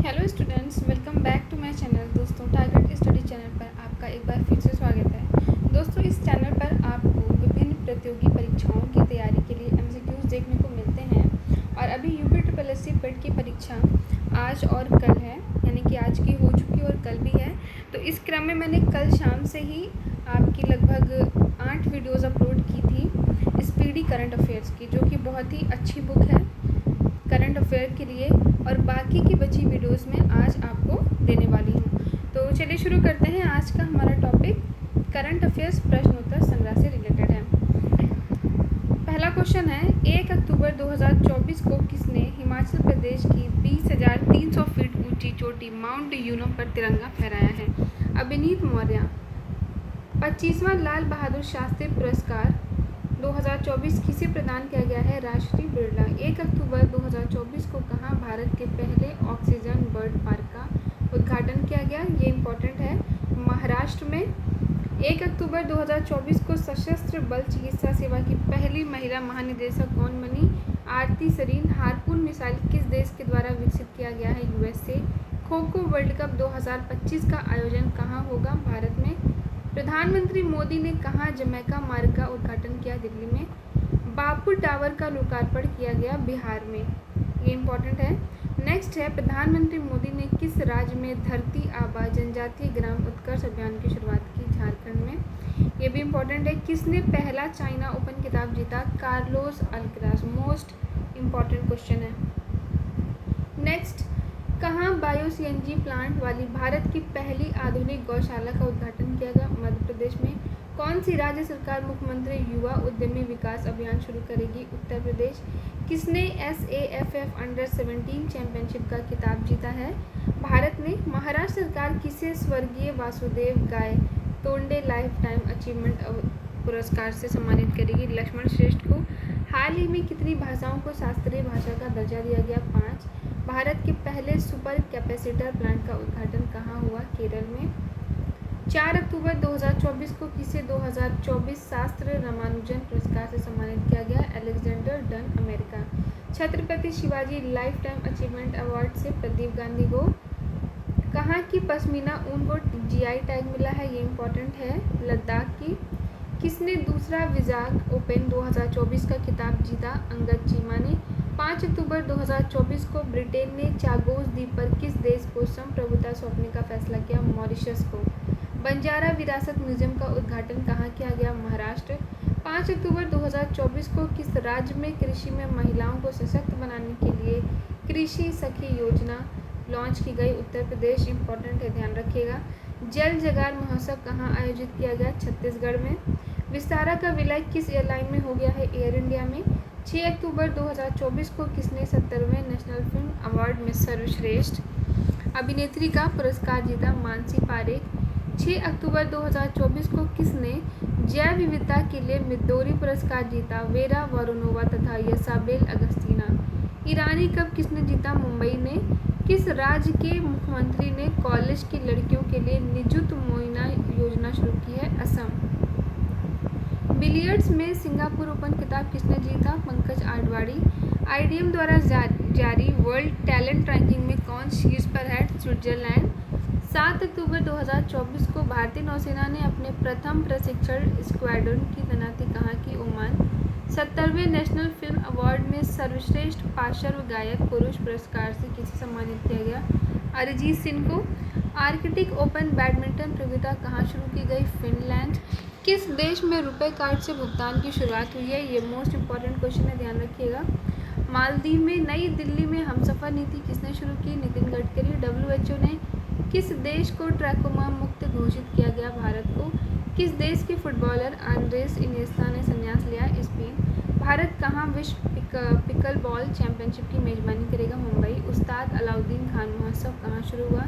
Hello students, welcome back to my channel. दोस्तों, target study channel पर आपका एक बार फिर से स्वागत है। दोस्तों, इस चैनल पर आपको विभिन्न प्रतियोगी परीक्षाओं की तैयारी के लिए एमसीक्यूज देखने को मिलते हैं। और अभी यूपी ट्रिपल पेट की परीक्षा आज और कल है, यानी कि आज की हो चुकी और कल भी है। तो इस क्रम में मैंने कल शाम से ही आपकी लगभग 8 वीडियोज़ अपलोड की थी स्पीडी करंट अफेयर्स की, जो कि बहुत ही अच्छी बुक है करंट अफेयर के लिए। और बाकी की बची वीडियोस में आज आपको देने वाली हूँ। तो चलिए शुरू करते हैं। आज का हमारा टॉपिक करंट अफेयर्स प्रश्नोत्तर संग्रह से रिलेटेड है। पहला क्वेश्चन है, 1 अक्टूबर 2024 को किसने हिमाचल प्रदेश की 20,300 फीट ऊंची चोटी माउंट यूनो पर तिरंगा फहराया है? अभिनीत मौर्य। 25वां लाल बहादुर शास्त्री पुरस्कार 2024 किसे प्रदान किया गया है? राष्ट्रीय बिरला। 1 अक्टूबर 2024 को कहाँ भारत के पहले ऑक्सीजन बर्ड पार्क का उद्घाटन किया गया? ये इम्पोर्टेंट है, महाराष्ट्र में। 1 अक्टूबर 2024 को सशस्त्र बल चिकित्सा सेवा की पहली महिला महानिदेशक कौन बनी? आरती सरीन। हार्पून मिसाइल किस देश के द्वारा विकसित किया गया है? USA. Kho kho world cup 2025 का आयोजन कहाँ होगा? भारत में। प्रधानमंत्री मोदी ने कहाँ जमैका मार्ग का उद्घाटन किया? दिल्ली में। बापू टावर का लोकार्पण किया गया? बिहार में। ये इम्पोर्टेंट है। नेक्स्ट है, प्रधानमंत्री मोदी ने किस राज्य में धरती आबा जनजातीय ग्राम उत्कर्ष अभियान की शुरुआत की? झारखंड में। ये भी इम्पोर्टेंट है। किसने पहला चाइना ओपन खिताब जीता? Carlos Alcaraz. Most important question है। नेक्स्ट, कहाँ बायो सीएनजी प्लांट वाली भारत की पहली आधुनिक गौशाला का उद्घाटन किया गया? मध्य प्रदेश में। कौन सी राज्य सरकार मुख्यमंत्री युवा उद्यमी विकास अभियान शुरू करेगी? उत्तर प्रदेश। किसने SAFF अंडर 17 चैंपियनशिप का खिताब जीता है? भारत ने। महाराष्ट्र सरकार किसे स्वर्गीय वासुदेव गाय तोंडे लाइफ टाइम अचीवमेंट पुरस्कार से सम्मानित करेगी? लक्ष्मण श्रेष्ठ को। हाल ही में कितनी भाषाओं को शास्त्रीय भाषा का दर्जा दिया गया? 5। भारत के पहले सुपर कैपेसिटर प्लांट का उद्घाटन कहाँ हुआ? केरल में। 4 अक्टूबर 2024 को किसे 2024 शास्त्र रामानुजन पुरस्कार से सम्मानित किया गया? Alexander done, America. Chhatrapati Shivaji life time achievement award से प्रदीप गांधी को कहाँ की पश्मीना ऊन को GI टैग मिला है? ये इम्पोर्टेंट है, लद्दाख की। किसने दूसरा विजाग ओपन 2024 का खिताब जीता? अंगद चीमा ने। 5 अक्टूबर 2024 को ब्रिटेन ने चागोस द्वीप पर किस देश को संप्रभुता सौंपने का फैसला किया? मॉरिशस को। बंजारा विरासत म्यूजियम का उद्घाटन कहाँ किया गया? महाराष्ट्र। 5 अक्टूबर 2024 को किस राज्य में कृषि में महिलाओं को सशक्त बनाने के लिए कृषि सखी योजना लॉन्च की गई? उत्तर प्रदेश। इंपॉर्टेंट है, ध्यान रखिएगा। जल जगार महोत्सव कहाँ आयोजित किया गया? छत्तीसगढ़ में। विस्तारा का विलय किस एयरलाइन में हो गया है? एयर इंडिया में। 6 अक्टूबर 2024 को किसने 70वें नेशनल फिल्म अवार्ड में सर्वश्रेष्ठ अभिनेत्री का पुरस्कार जीता? मानसी पारेख। 6 अक्टूबर 2024 को किसने जैव विविधता के लिए मिद्दोरी पुरस्कार जीता? वेरा वरुनोवा तथा यसाबेल अगस्तीना। ईरानी कप किसने जीता? मुंबई ने। किस राज्य के मुख्यमंत्री ने कॉलेज की लड़कियों के लिए निजुत मोइना योजना शुरू की है? असम। बिलियर्ड्स में सिंगापुर ओपन खिताब किसने जीता? पंकज आडवाणी। IDM द्वारा जारी वर्ल्ड टैलेंट रैंकिंग में कौन शीर्ष पर है? स्विट्जरलैंड। 7 अक्टूबर 2024 को भारतीय नौसेना ने अपने प्रथम प्रशिक्षण स्क्वाड्रन की तैनाती कहाँ की? ओमान। 70वें नेशनल फिल्म अवार्ड में सर्वश्रेष्ठ पार्श्व गायक पुरुष पुरस्कार से किसे सम्मानित किया गया? अरिजीत सिंह को। आर्कटिक ओपन बैडमिंटन प्रतियोगिता कहाँ शुरू की गई? फिनलैंड। किस देश में रुपए कार्ड से भुगतान की शुरुआत हुई है? ये मोस्ट इम्पॉर्टेंट क्वेश्चन है, ध्यान रखिएगा। मालदीव में। नई दिल्ली में हमसफर नीति किसने शुरू की? नितिन गडकरी। WHO ने किस देश को ट्रैकोमा मुक्त घोषित किया गया? भारत को। किस देश के फुटबॉलर आंद्रेस इनिएस्ता ने संन्यास लिया? स्पेन। भारत कहाँ विश्व पिकल बॉल चैंपियनशिप की मेजबानी करेगा? मुंबई। उस्ताद अलाउद्दीन खान महोत्सव कहाँ शुरू हुआ?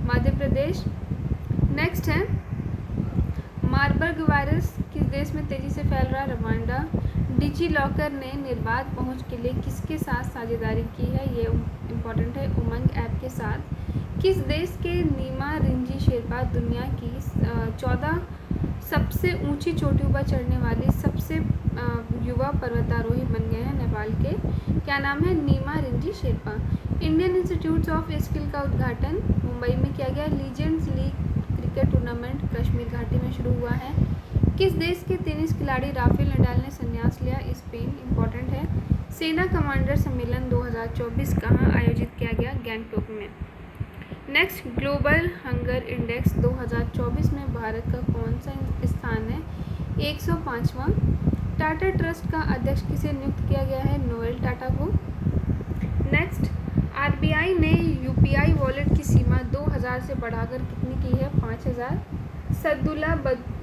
मध्य प्रदेश। नेक्स्ट है, मार्बर्ग वायरस किस देश में तेजी से फैल रहा है? रवांडा। डिजिलॉकर ने निर्बाध पहुंच के लिए किसके साथ साझेदारी की है? ये इम्पोर्टेंट है, उमंग ऐप के साथ। किस देश के नीमा रिंजी शेरपा दुनिया की 14 सबसे ऊंची चोटियों पर चढ़ने वाली सबसे युवा पर्वतारोही बन गए हैं नेपाल के। क्या नाम है? Nima Rinji Sherpa. Indian Institute of Skill का उद्घाटन मुंबई में किया गया। Legends league cricket tournament Kashmir घाटी में शुरू हुआ है। किस देश के टेनिस खिलाड़ी राफेल नडाल ने संन्यास लिया? स्पेन। इंपॉर्टेंट है। सेना कमांडर सम्मेलन 2024 कहाँ आयोजित किया गया? गैंगटॉक में। नेक्स्ट, ग्लोबल हंगर इंडेक्स 2024 में भारत का कौन सा स्थान है? 105वां। टाटा ट्रस्ट का अध्यक्ष किसे नियुक्त किया गया है? नोएल टाटा को। नेक्स्ट, आरबीआई ने यूपीआई वॉलेट की सीमा 2000 से बढ़ाकर कितनी की है? 5000। सद्दुला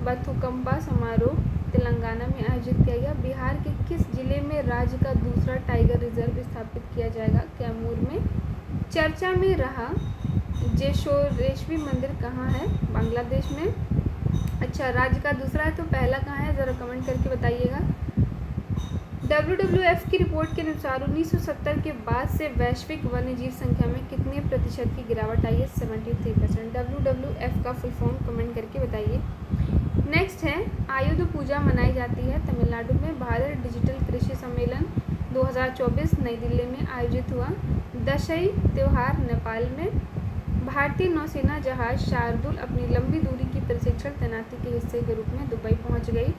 बथुकम्पा समारोह तेलंगाना में आयोजित किया गया। बिहार के किस जिले में राज्य का दूसरा टाइगर रिजर्व स्थापित किया जाएगा? कैमूर में। चर्चा में रहा जेशोरेश्वरी मंदिर कहाँ है? बांग्लादेश में। अच्छा, राज्य का दूसरा है तो पहला कहाँ है? ज़रा कमेंट करके बताइएगा। WWF की रिपोर्ट के अनुसार 1970 के बाद से वैश्विक वन्यजीव संख्या में कितने प्रतिशत की गिरावट आई है? 73%। WWF का फुल फॉर्म कमेंट करके बताइए। नेक्स्ट है, आयुध पूजा मनाई जाती है तमिलनाडु में। भारत डिजिटल कृषि सम्मेलन 2024 नई दिल्ली में आयोजित हुआ। दशई त्यौहार नेपाल में। भारतीय नौसेना जहाज शार्दुल अपनी लंबी दूरी की प्रशिक्षण तैनाती के हिस्से के रूप में दुबई पहुंच गई।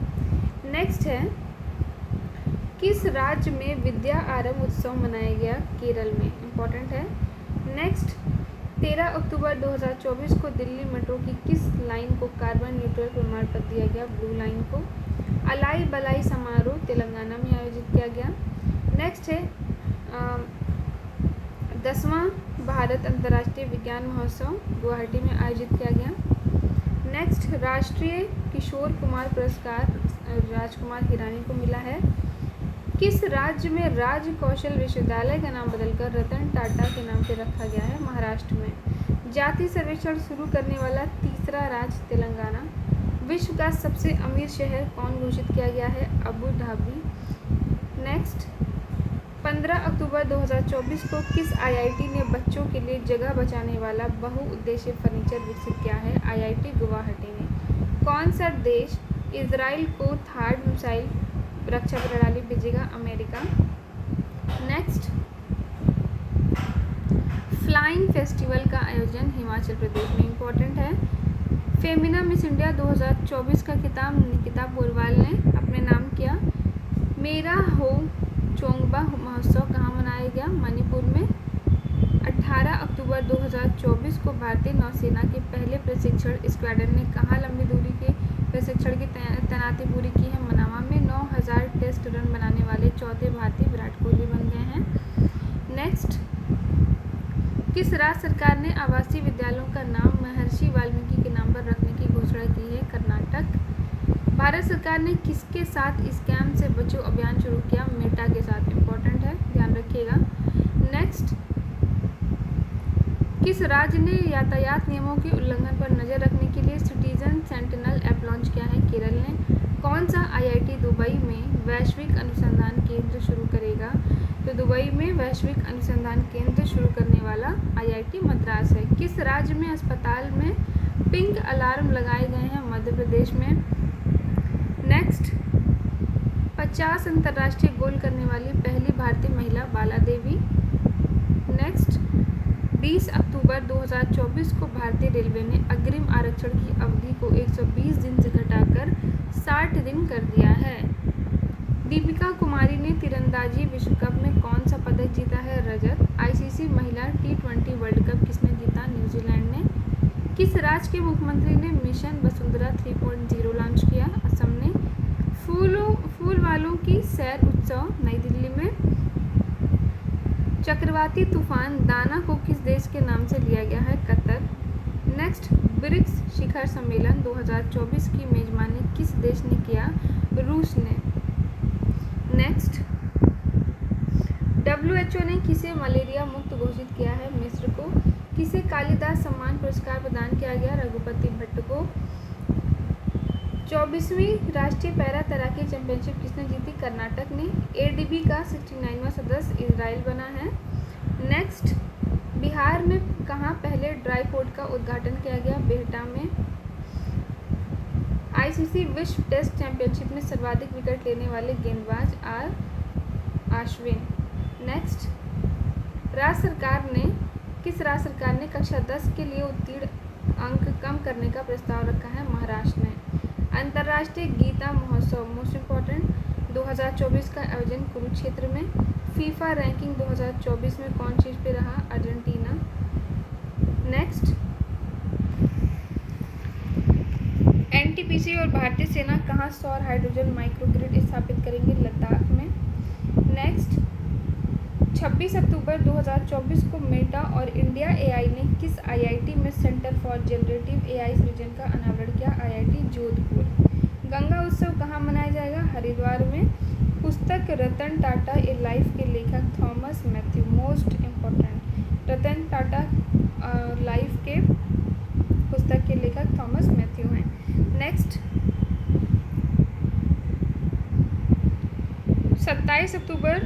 नेक्स्ट है, किस राज्य में विद्या आरंभ उत्सव मनाया गया? केरल में। इंपॉर्टेंट है। नेक्स्ट, 13 अक्टूबर 2024 को दिल्ली मेट्रो की किस लाइन को कार्बन न्यूट्रल प्रमाण पत्र दिया गया? ब्लू लाइन को। अलाई बलाई समारोह तेलंगाना में आयोजित किया गया। नेक्स्ट है, 10वां भारत अंतर्राष्ट्रीय विज्ञान महोत्सव गुवाहाटी में आयोजित किया गया। नेक्स्ट, राष्ट्रीय किशोर कुमार पुरस्कार राजकुमार हिरानी को मिला है। किस राज्य में राज कौशल विश्वविद्यालय का नाम बदलकर रतन टाटा के नाम से रखा गया है? महाराष्ट्र में। जाति सर्वेक्षण शुरू करने वाला तीसरा राज्य तेलंगाना। विश्व का सबसे अमीर शहर कौन घोषित किया गया है? Abu Dhabi. नेक्स्ट, 15 अक्टूबर 2024 को किस IIT ने बच्चों के लिए जगह बचाने वाला बहुउद्देशीय फर्नीचर विकसित किया है? IIT गुवाहाटी ने। कौन सा देश इजराइल को थार्ड मिसाइल रक्षा प्रणाली भेजेगा? अमेरिका। नेक्स्ट, फ्लाइंग फेस्टिवल का आयोजन हिमाचल प्रदेश में। इंपॉर्टेंट है। फेमिना मिस इंडिया 2024 का खिताब निकिता पोरवाल ने अपने नाम किया। मेरा हो चोंगबा महोत्सव कहाँ मनाया गया? मणिपुर में। 18 अक्टूबर 2024 को भारतीय नौसेना के पहले प्रशिक्षण स्क्वाड्रन ने कहाँ लंबी दूरी के प्रशिक्षण की तैनाती पूरी की है? मनामा में। 9000 टेस्ट रन बनाने वाले चौथे भारतीय विराट कोहली बन गए हैं। नेक्स्ट, किस राज्य सरकार ने आवासीय विद्यालयों का नाम महर्षि वाल्मीकि के नाम पर रखने की घोषणा की है? कर्नाटक। भारत सरकार ने किसके साथ स्कैम से बचो अभियान शुरू किया? मेटा के साथ। इंपॉर्टेंट है, ध्यान रखिएगा। नेक्स्ट, किस राज्य ने यातायात नियमों के उल्लंघन पर नजर रखने के लिए सिटीजन सेंटिनल ऐप लॉन्च किया है? केरल ने। कौन सा IIT दुबई में वैश्विक अनुसंधान केंद्र शुरू करेगा? तो दुबई में वैश्विक अनुसंधान केंद्र शुरू करने वाला IIT मद्रास है। किस राज्य में अस्पताल में पिंक अलार्म लगाए गए हैं? मध्य प्रदेश में। नेक्स्ट, 50 अंतर्राष्ट्रीय गोल करने वाली पहली भारतीय महिला बाला देवी। नेक्स्ट, 20 अक्टूबर 2024 को भारतीय रेलवे ने अग्रिम आरक्षण की अवधि को 120 दिन से घटाकर 60 दिन कर दिया है। दीपिका कुमारी ने तीरंदाजी विश्व कप में कौन सा पदक जीता है? रजत। ICC महिला T20 वर्ल्ड कप किसने जीता? न्यूजीलैंड ने। किस राज्य के मुख्यमंत्री ने मिशन वसुंधरा 3.0 लॉन्च किया? असम ने। फूल वालों की सैर उत्सव नई दिल्ली में। चक्रवाती तूफान दाना को किस देश के नाम से लिया गया है? कतर। नेक्स्ट, ब्रिक्स शिखर सम्मेलन 2024 की मेजबानी किस देश ने किया? रूस ने। नेक्स्ट, WHO ने किसे मलेरिया मुक्त घोषित किया है? मिस्र को। किसे कालिदास सम्मान पुरस्कार प्रदान किया गया? रघुपति भट्ट को। 24वीं राष्ट्रीय पैरा तैराकी चैंपियनशिप किसने जीती? कर्नाटक ने। ADB का 69वां सदस्य इजराइल बना है। नेक्स्ट, बिहार में कहाँ पहले ड्राई पोर्ट का उद्घाटन किया गया? बिहटा में। आईसीसी विश्व टेस्ट चैंपियनशिप में सर्वाधिक विकेट लेने वाले गेंदबाज अश्विन। नेक्स्ट, किस राज्य सरकार ने कक्षा 10 के लिए उत्तीर्ण अंक कम करने का प्रस्ताव रखा है? महाराष्ट्र ने। अंतर्राष्ट्रीय गीता महोत्सव मोस्ट इम्पोर्टेंट 2024 का आयोजन कुरुक्षेत्र में। फीफा रैंकिंग 2024 में कौन चीज़ पे रहा? अर्जेंटीना। नेक्स्ट, एनटीपीसी और भारतीय सेना कहाँ सौर हाइड्रोजन माइक्रोग्रिड स्थापित करेंगे? लद्दाख में। नेक्स्ट, 26 अक्टूबर 2024 को मेटा और इंडिया एआई ने किस आईआईटी में सेंटर फॉर जनरेटिव एआई सृजन का अनावरण किया? आईआईटी जोधपुर। गंगा उत्सव कहाँ मनाया जाएगा? हरिद्वार में। पुस्तक रतन टाटा ए लाइफ के लेखक Thomas Matthew. Most important, Ratan Tata life के पुस्तक के लेखक थॉमस मैथ्यू हैं। नेक्स्ट, 27 अक्टूबर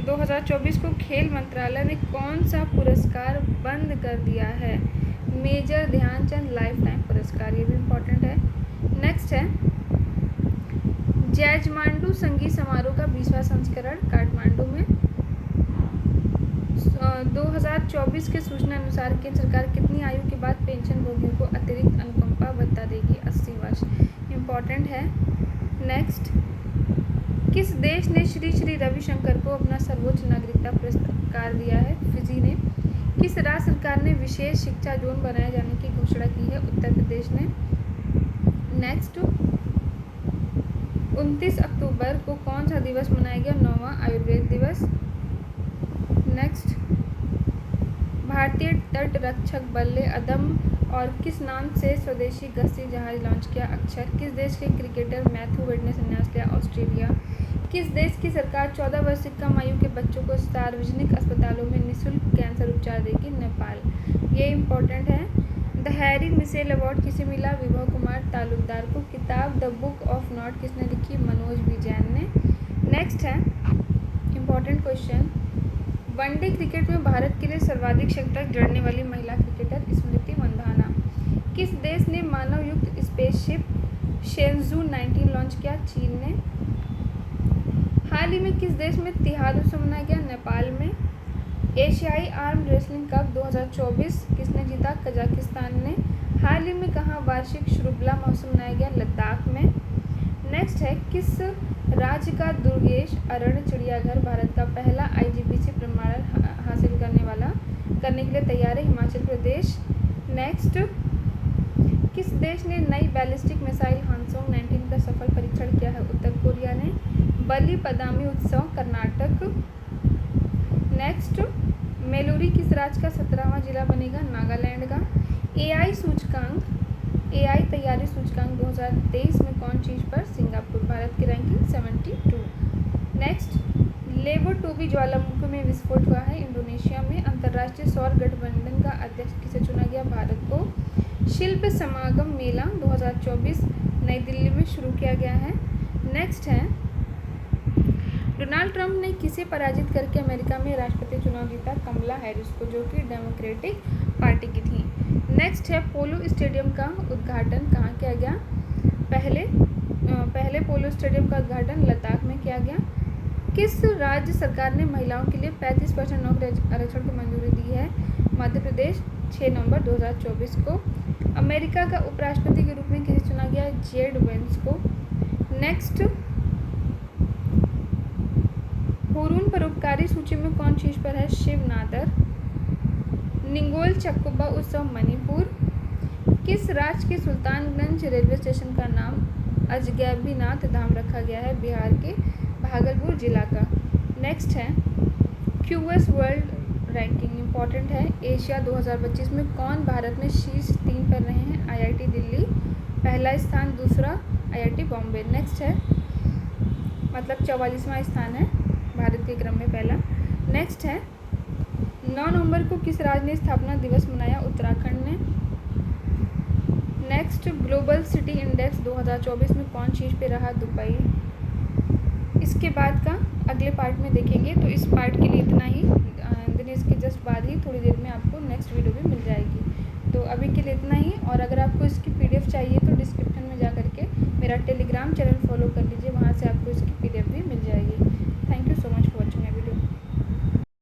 2024 को खेल मंत्रालय ने कौन सा पुरस्कार बंद कर दिया है? मेजर ध्यानचंद लाइफ टाइम पुरस्कार, ये भी इम्पोर्टेंट है। नेक्स्ट है, जैजमांडू संगीत समारोह का 20वां संस्करण काठमांडू में। 2024 के सूचना अनुसार केंद्र सरकार कितनी आयु के बाद पेंशन भोगियों को अतिरिक्त अनुकंपा भत्ता देगी? 80 वर्ष, इम्पोर्टेंट है। नेक्स्ट, किस देश ने श्री श्री रविशंकर को अपना सर्वोच्च नागरिकता पुरस्कार दिया है? फिजी ने। किस राज्य सरकार ने विशेष शिक्षा जोन बनाए जाने की घोषणा की है? उत्तर प्रदेश ने। नेक्स्ट, 29 अक्टूबर को कौन सा दिवस मनाया गया? 9वां आयुर्वेद दिवस। नेक्स्ट, भारतीय तट रक्षक बल ने अदम और किस नाम से स्वदेशी गश्ती जहाज लॉन्च किया? अक्षर। किस देश के क्रिकेटर मैथ्यू वेड ने संन्यास लिया? ऑस्ट्रेलिया। किस देश की सरकार 14 वर्ष से कम आयु के बच्चों को सार्वजनिक अस्पतालों में निःशुल्क कैंसर उपचार देगी? नेपाल। ये इम्पोर्टेंट है। द हैरी मिशेल अवार्ड किसे मिला? विभव कुमार तालुकदार को। किताब द बुक ऑफ नॉट किसने लिखी? मनोज बी जैन ने। नेक्स्ट है इम्पोर्टेंट क्वेश्चन, वनडे क्रिकेट में भारत के लिए सर्वाधिक शतक जड़ने वाली महिला क्रिकेटर स्मृति मंधाना। किस देश ने मानव युक्त स्पेसशिप शेंजू 19 लॉन्च किया? चीन ने। हाल ही में किस देश में तिहाद उत्सव मनाया गया? नेपाल में। एशियाई आर्म रेसलिंग कप 2024 किसने जीता? कजाकिस्तान ने। हाल ही में कहाँ वार्षिक श्रुबला महोत्सव मनाया गया? लद्दाख में। नेक्स्ट है, किस राज्य का दुर्गेश अरण्य चिड़ियाघर भारत का पहला आईजीपीसी प्रमाणन हासिल करने के लिए तैयार है? हिमाचल प्रदेश। नेक्स्ट, किस देश ने नई बैलिस्टिक मिसाइल हानसोंग 19 का सफल परीक्षण किया है? उत्तर कोरिया ने। बलि पदामी उत्सव कर्नाटक। नेक्स्ट, मेलूरी किस राज्य का 17वां जिला बनेगा? नागालैंड का। एआई तैयारी सूचकांक 2023 में कौन चीज़ पर? सिंगापुर। भारत की रैंकिंग 72। नेक्स्ट, लेवोटोबी ज्वालामुखी में विस्फोट हुआ है? इंडोनेशिया में। अंतर्राष्ट्रीय सौर गठबंधन का अध्यक्ष किसे चुना गया? भारत को। शिल्प समागम मेला 2024 नई दिल्ली में शुरू किया गया है। नेक्स्ट है, डोनाल्ड ट्रंप ने किसे पराजित करके अमेरिका में राष्ट्रपति चुनाव जीता? कमला हैरिस को, जो कि डेमोक्रेटिक पार्टी की थी। नेक्स्ट है, पोलो स्टेडियम का उद्घाटन कहाँ किया गया? पहले पोलो स्टेडियम का उद्घाटन लद्दाख में किया गया। किस राज्य सरकार ने महिलाओं के लिए 35% नौकरी आरक्षण को मंजूरी दी है? मध्य प्रदेश। 6 नवंबर 2024 को। अमेरिका का उपराष्ट्रपति के रूप में किसे चुना गया? जेड वेंस को। नेक्स्ट, हुरून परोपकारी सूची में कौन चीज़ पर है? शिव नादर। निंगोल चक्कुबा उत्सव मणिपुर। किस राज्य के सुल्तानगंज रेलवे स्टेशन का नाम अजगैबीनाथ धाम रखा गया है? बिहार के भागलपुर जिला का। नेक्स्ट है, क्यूएस वर्ल्ड रैंकिंग इम्पॉर्टेंट है। एशिया 2025 में कौन भारत में शीर्ष 3 पर रहे हैं? आईआईटी दिल्ली पहला स्थान, दूसरा आईआईटी बॉम्बे। नेक्स्ट है, मतलब 44वां स्थान है भारत के क्रम में पहला। नेक्स्ट है, 9 नवंबर को किस राज्य ने स्थापना दिवस मनाया? उत्तराखंड ने। नेक्स्ट, ग्लोबल सिटी इंडेक्स 2024 में कौन चीज़ पे रहा? दुबई। इसके बाद का अगले पार्ट में देखेंगे, तो इस पार्ट के लिए इतना ही।